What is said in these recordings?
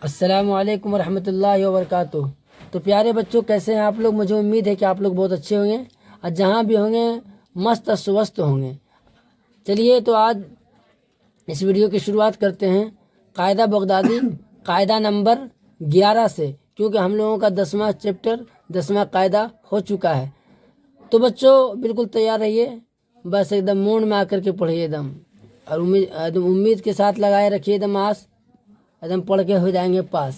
السلام علیکم ورحمۃ اللہ وبرکاتہ۔ تو پیارے بچوں، کیسے ہیں آپ لوگ؟ مجھے امید ہے کہ آپ لوگ بہت اچھے ہوں گے اور جہاں بھی ہوں گے مست اور سوست ہوں گے۔ چلیے تو آج اس ویڈیو کی شروعات کرتے ہیں قاعدہ بغدادی قاعدہ نمبر 11 سے، کیونکہ ہم لوگوں کا 10واں چیپٹر 10واں قاعدہ ہو چکا ہے۔ تو بچوں بالکل تیار رہیے، بس ایک دم موڈ میں آ کر کے پڑھیے ایک دم، اور امید کے ساتھ لگائے رکھیے ایک دم آس، ایک دم پڑھ کے ہو جائیں گے پاس۔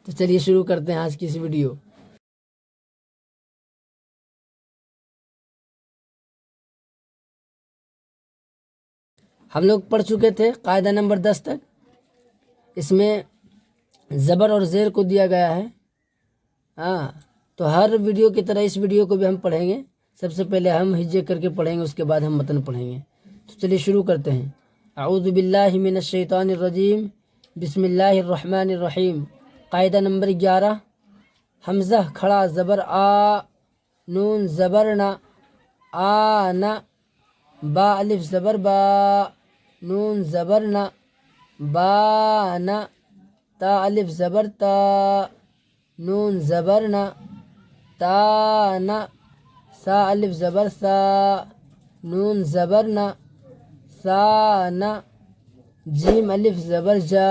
تو چلیے شروع کرتے ہیں آج کی اس ویڈیو۔ ہم لوگ پڑھ چکے تھے قاعدہ نمبر 10 تک، اس میں زبر اور زیر کو دیا گیا ہے۔ تو ہر ویڈیو کی طرح اس ویڈیو کو بھی ہم پڑھیں گے۔ سب سے پہلے ہم ہجے کر کے پڑھیں گے، اس کے بعد ہم متن پڑھیں گے۔ تو چلیے شروع کرتے ہیں۔ اعوذ باللہ من الشیطان الرجیم، بسم اللہ الرحمن الرحیم۔ قاعدہ نمبر 11، حمزہ کھڑا زبر آ، نون زبر نا، آ نا، با الف زبر با، نون زبر نا، با نا، تا الف زبر تا، نون زبر نا، تا نا، سا الف زبر سا، نون زبر نا، سا نا، جیم الف زبر جا،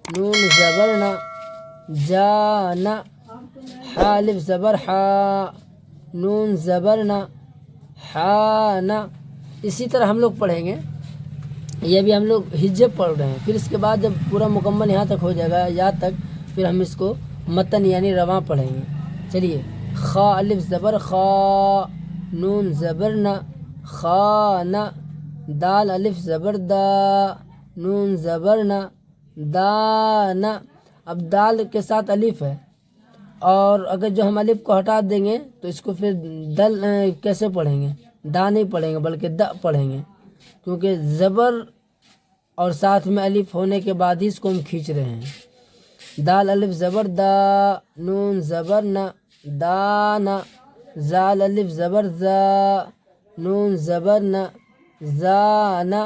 نون زبر نا، جا نا، حا الف زبر حا، نون زبر نا، حا نا۔ اسی طرح ہم لوگ پڑھیں گے، یہ بھی ہم لوگ ہجے پڑھ رہے ہیں۔ پھر اس کے بعد جب پورا مکمل یہاں تک ہو جائے گا یا تک، پھر ہم اس کو متن یعنی رواں پڑھیں گے۔ چلیے، خا الف زبر خا، نون زبر نا، خا نا، دال الف زبر دا، نون زبر نا، دا نا۔ اب دال کے ساتھ الف ہے، اور اگر جو ہم الف کو ہٹا دیں گے تو اس کو پھر دل کیسے پڑھیں گے؟ دا نہیں پڑھیں گے بلکہ دا پڑھیں گے، کیونکہ زبر اور ساتھ میں الف ہونے کے بعد ہی اس کو ہم کھینچ رہے ہیں۔ دال الف زبر دا، نون زبر نا، دانا، زال الف زبر زا، نون زبر نا، زانا،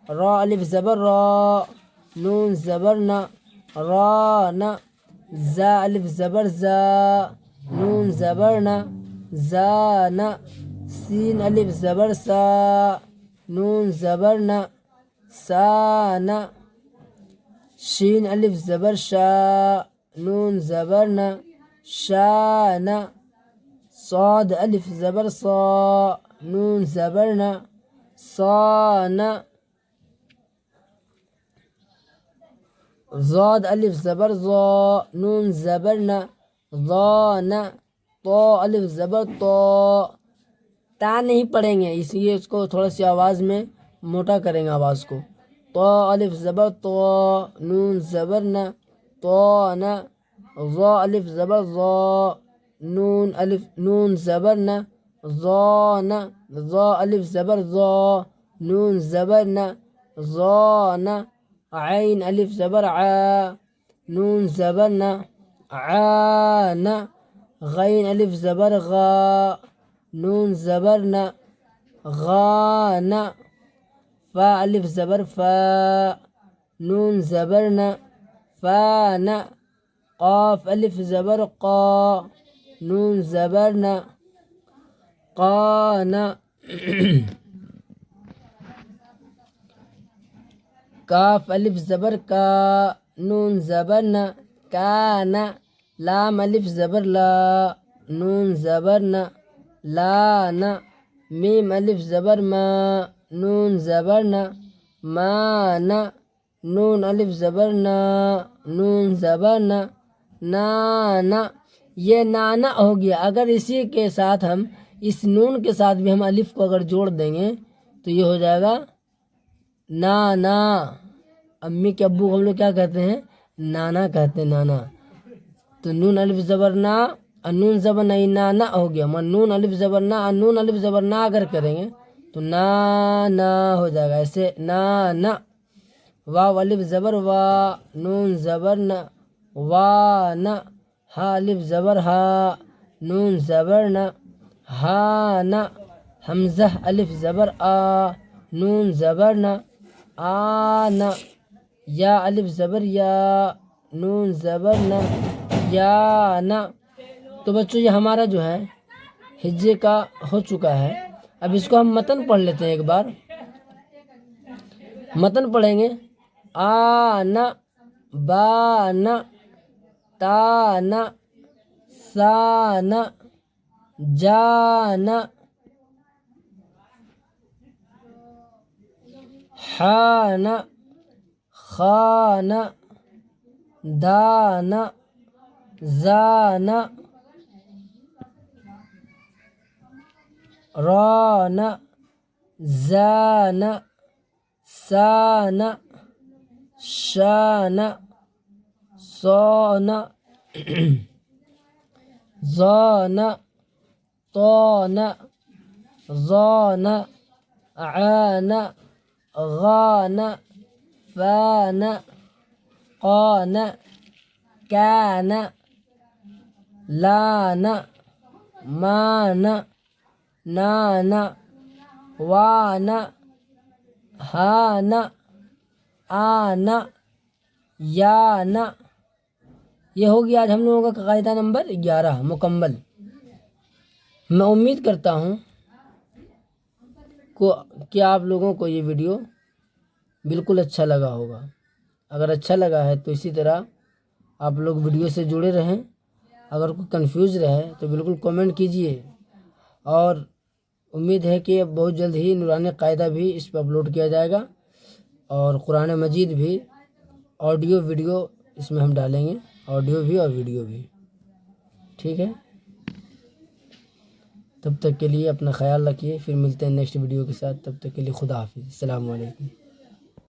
را الف زبر را، نون زبر نا، رانا، زا الف زبر زا، نون زبر نا، زانا، سین الف زبر سا، نون زبر نا، سانا، شین الف زبر شا، نون زبر نا، شانا، صاد الف زبر صا، نون زبر نا، صانا، ضاد الف زبر ضا، نون زبر نا، ضانا، طا الف زبر طا۔ تا نہیں پڑھیں گے، اس لیے اس کو تھوڑا سی آواز میں موٹا کریں گے آواز کو۔ طا الف زبر طا، نون زبر نا، طا نا، ضا الف زبر ضا، نون زبر نا، ضا نا، ضا الف زبر ضا، نون زبر نا، ضا نا، عین الف زبر عا، نون زبر نا، عا نا، غین الف زبر غا، نون زبر نا، غا نا، فا الف زبر فا، نون زبر نا، فا نا، قاف الف زبر قا، نون زبر نا، قا نا، کاف الف زبر کا، نون زبر نا، کانا، لام الف زبر لا، نون زبر نا، لانا، میم الف زبر ما، نون زبر نا، مانا، نون الف زبر نا، نون زبر نا، نانا۔ یہ نانا ہو گیا۔ اگر اسی کے ساتھ ہم اس نون کے ساتھ بھی ہم الف کو اگر جوڑ دیں گے تو یہ ہو جائے گا نانا۔ امی کے ابو کو ہم لوگ کیا کہتے ہیں؟ نانا کہتے ہیں، نانا۔ تو نون الف زبر نا، نون زبر نا، نانا ہو گیا۔ نون الف زبر نا، نون الف زبر نا اگر کریں گے تو نانا ہو جائے گا، ایسے نانا۔ واو الف زبر وا، نون زبر نا، وانا، ہا الف زبر ہا، نون زبر نا، ہانا، حمزہ الف زبر آ، نون زبر نا، آنا، یا الف زبر یا، نون زبر نا، یا نا. تو بچوں یہ ہمارا جو ہے ہجے کا ہو چکا ہے. اب اس کو ہم متن پڑھ لیتے ہیں ایک بار. متن پڑھیں گے. آنا، بانا، تانا، سانا، جانا، حانا، خانا، دانا، زانا، رانا، زانا، سانا، شانا، صانا، زانا، طانا، ظانا، عانا، غانا، فانا، قانا، كانا، لانا، مانا، نانا، وانا، ہانا، آنا، یانا. یہ ہو گیا آج ہم لوگوں کا قاعدہ نمبر 11 مکمل. میں امید کرتا ہوں کہ آپ لوگوں کو یہ ویڈیو بالکل اچھا لگا ہوگا. اگر اچھا لگا ہے تو اسی طرح آپ لوگ ویڈیو سے جڑے رہیں. اگر کوئی کنفیوز رہے تو بالکل کومنٹ کیجئے. اور امید ہے کہ بہت جلد ہی نورانی قاعدہ بھی اس پہ اپلوڈ کیا جائے گا، اور قرآن مجید بھی آڈیو ویڈیو اس میں ہم ڈالیں گے، آڈیو بھی اور ویڈیو بھی. ٹھیک ہے، تب تک کے لیے اپنا خیال رکھیے. پھر ملتے ہیں نیکسٹ ویڈیو کے ساتھ. تب تک کے لیے خدا حافظ. السلام علیکم.